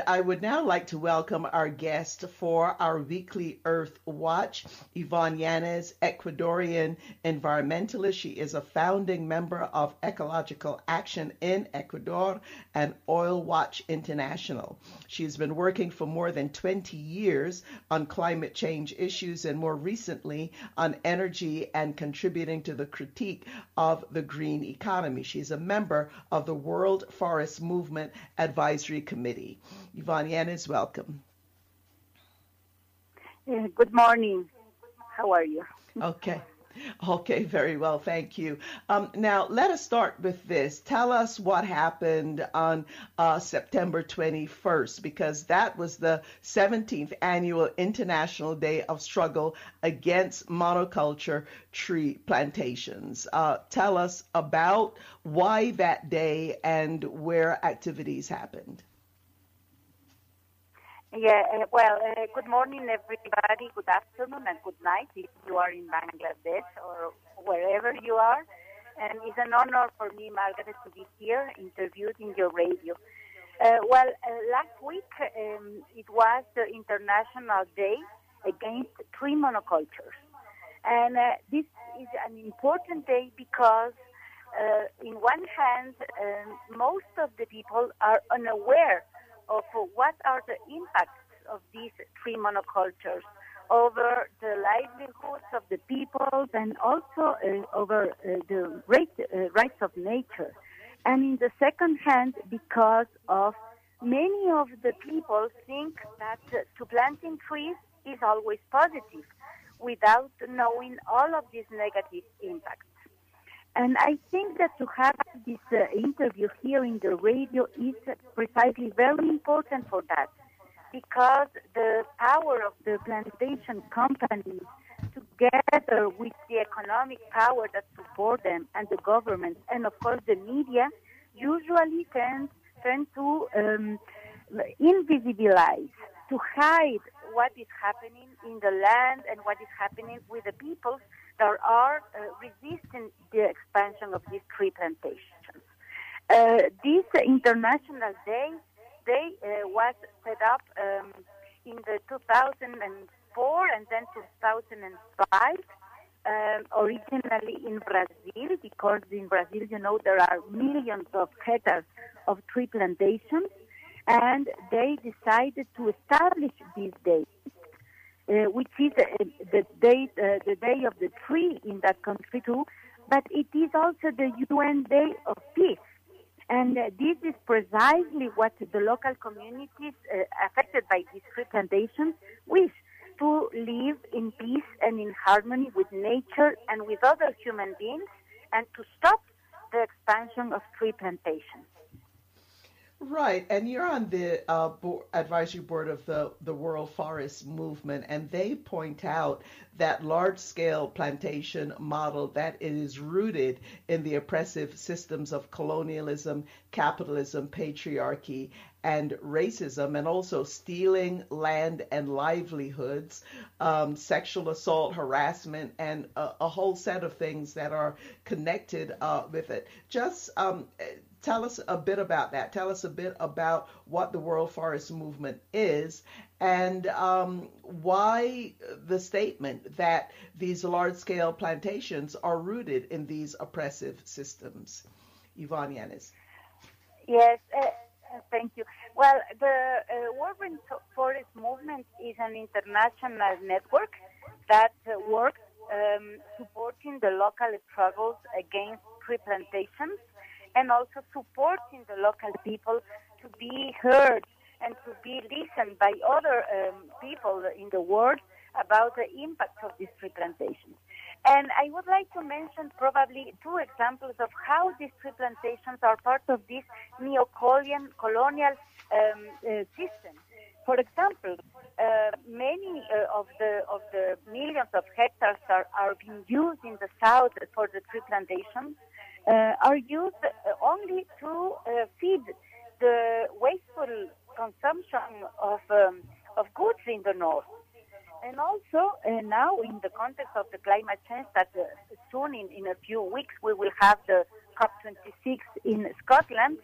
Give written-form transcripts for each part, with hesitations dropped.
I would now like to welcome our guest for our weekly Earth Watch, Yvonne Yanez, Ecuadorian environmentalist. She is a founding member of Ecological Action in Ecuador and Oil Watch International. She's been working for more than 20 years on climate change issues and more recently on energy and contributing to the critique of the green economy. She's a member of the World Forest Movement Advisory Committee. Yvonne Yanez, welcome. Good morning. How are you? Okay, very well, thank you. Now, let us start with this. Tell us what happened on September 21st, because that was the 17th annual International Day of Struggle Against Monoculture Tree Plantations. Tell us about why that day and where activities happened. Good morning, everybody. Good afternoon and good night if you are in Bangladesh or wherever you are. And it's an honor for me, Margaret, to be here interviewed in your radio. Last week it was the International Day Against Tree Monocultures. And this is an important day because in one hand, most of the people are unaware of what are the impacts of these tree monocultures over the livelihoods of the peoples and also over the rights of nature. And in the second hand, because of many of the people think that to planting trees is always positive without knowing all of these negative impacts. And I think that to have this interview here in the radio is precisely very important for that, because the power of the plantation companies, together with the economic power that support them and the government, and of course the media, usually tend to invisibilize, to hide what is happening in the land and what is happening with the peoples that are resisting the expansion of these tree plantations. This International Day was set up in the 2004 and then 2005, originally in Brazil, because in Brazil, you know, there are millions of hectares of tree plantations, and they decided to establish this day, which is the day of the tree in that country too, but it is also the UN Day of Peace. And this is precisely what the local communities affected by these tree plantations wish, to live in peace and in harmony with nature and with other human beings, and to stop the expansion of tree plantations. Right, and you're on the advisory board of the World Forest Movement, and they point out that large-scale plantation model that it is rooted in the oppressive systems of colonialism, capitalism, patriarchy, and racism, and also stealing land and livelihoods, sexual assault, harassment, and a whole set of things that are connected with it. Just tell us a bit about that. Tell us a bit about what the World Forest Movement is and why the statement that these large-scale plantations are rooted in these oppressive systems. Yvonne Yanez. Yes, thank you. Well, the World Forest Movement is an international network that works supporting the local struggles against tree plantations, and also supporting the local people to be heard and to be listened by other people in the world about the impact of these tree plantations. And I would like to mention probably two examples of how these tree plantations are part of this neo-colonial system. For example, many of the millions of hectares are being used in the south for the tree plantations are used only to feed the wasteful consumption of goods in the north. And also now in the context of the climate change that soon in a few weeks we will have the COP26 in Scotland,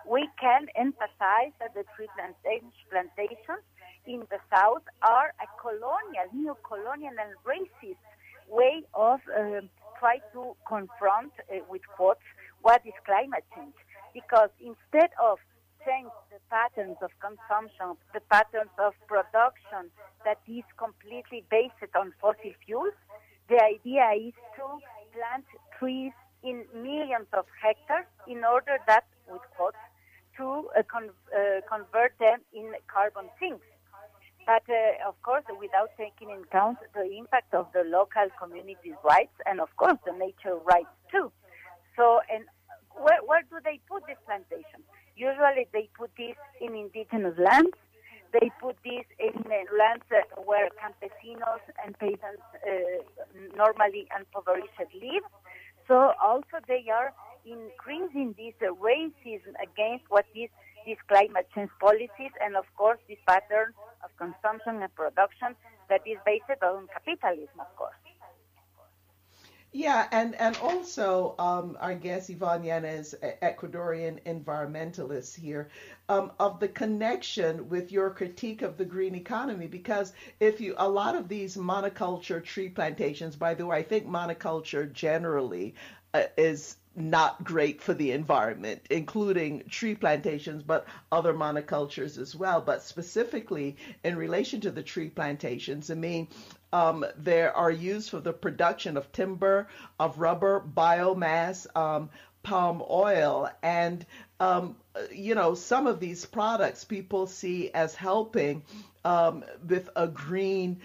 we can emphasize that the tree plantations in the South are a colonial, neo-colonial and racist way of try to confront, with quotes, what is climate change. Because instead of change the patterns of consumption, the patterns of production that is completely based on fossil fuels, the idea is to plant trees in millions of hectares in order that, with quotes, to convert them in carbon sinks. But, of course, without taking into account the impact of the local communities' rights and, of course, the nature rights, too. So, and where do they put this plantation? Usually they put this in indigenous lands. They put this in lands where campesinos and peasants normally impoverished live. So also they are increasing this racism against what is these climate change policies and, of course, this pattern of consumption and production that is based on capitalism, of course. Yeah, and also our guest Yvonne Yanez, Ecuadorian environmentalist here, of the connection with your critique of the green economy, because a lot of these monoculture tree plantations, by the way, I think monoculture generally is not great for the environment, including tree plantations, but other monocultures as well. But specifically in relation to the tree plantations, I mean, there are used for the production of timber, of rubber, biomass, palm oil, and some of these products people see as helping with a green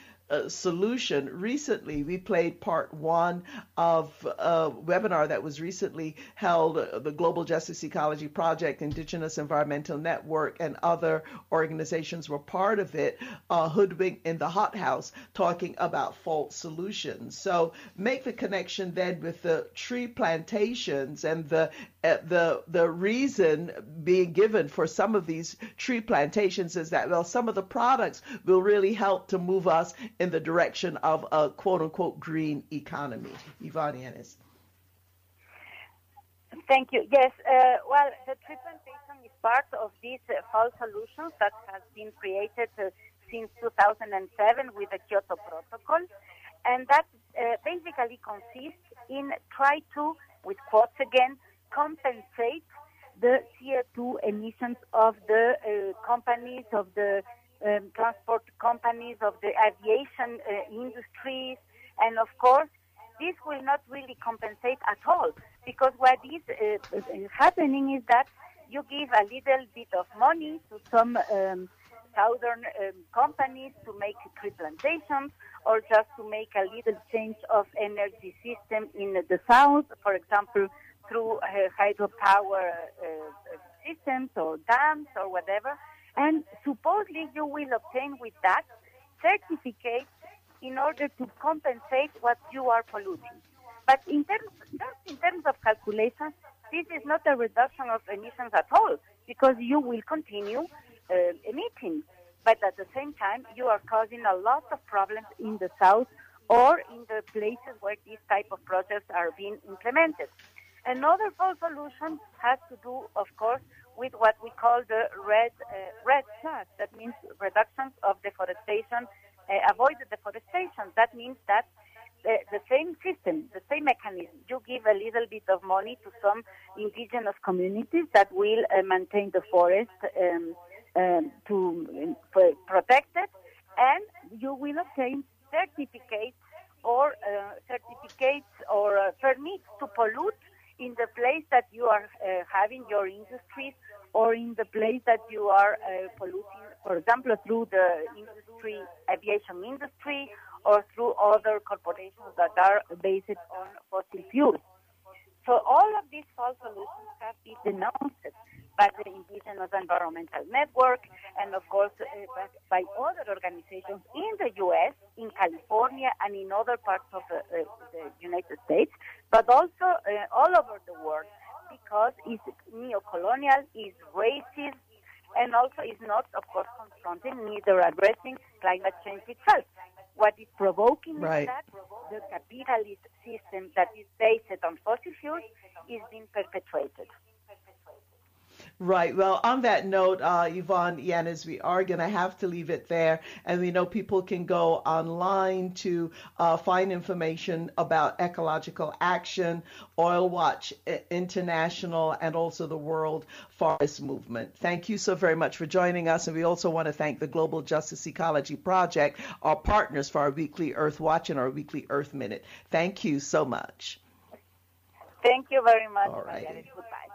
solution. Recently, we played part one of a webinar that was recently held, the Global Justice Ecology Project, Indigenous Environmental Network, and other organizations were part of it, Hoodwink in the Hot House, talking about false solutions. So make the connection then with the tree plantations and the reason being given for some of these tree plantations is that, well, some of the products will really help to move us in the direction of a quote-unquote green economy. Yvonne Yanez. Thank you. Yes, well, the tree plantation is part of these false solutions that has been created since 2007 with the Kyoto Protocol, and that basically consists in try to, with quotes again, compensate the CO2 emissions of the companies, of the transport companies, of the aviation industries, and of course, this will not really compensate at all, because what is happening is that you give a little bit of money to some southern companies to make tree plantations, or just to make a little change of energy system in the south, for example, through hydropower systems or dams or whatever. And supposedly you will obtain with that certificates in order to compensate what you are polluting. But in terms of calculation, this is not a reduction of emissions at all, because you will continue emitting. But at the same time, you are causing a lot of problems in the south or in the places where these type of projects are being implemented. Another false solution has to do, of course, with what we call the red flag. That means reductions of deforestation, avoided deforestation. That means that the same system, the same mechanism. You give a little bit of money to some indigenous communities that will maintain the forest to protect it, and you will obtain certificates or permits to pollute in the place that you are having your industries, or in the place that you are polluting, for example, through the aviation industry, or through other corporations that are based on fossil fuels. So all of these false solutions have been denounced by the Indigenous Environmental Network, and of course by other organizations in the U.S., in California, and in other parts of the United States, but also all over the world, because it's neo-colonial, it's racist, and also is not, of course, confronting, neither addressing climate change itself. What is provoking is that the capitalist system that is based on fossil fuels is being perpetuated. Right. Well, on that note, Yvonne, Yanis, we are going to have to leave it there. And we know people can go online to find information about ecological action, Oil Watch International, and also the World Forest Movement. Thank you so very much for joining us. And we also want to thank the Global Justice Ecology Project, our partners for our weekly Earth Watch and our weekly Earth Minute. Thank you so much. Thank you very much, All right. Margaret. Goodbye.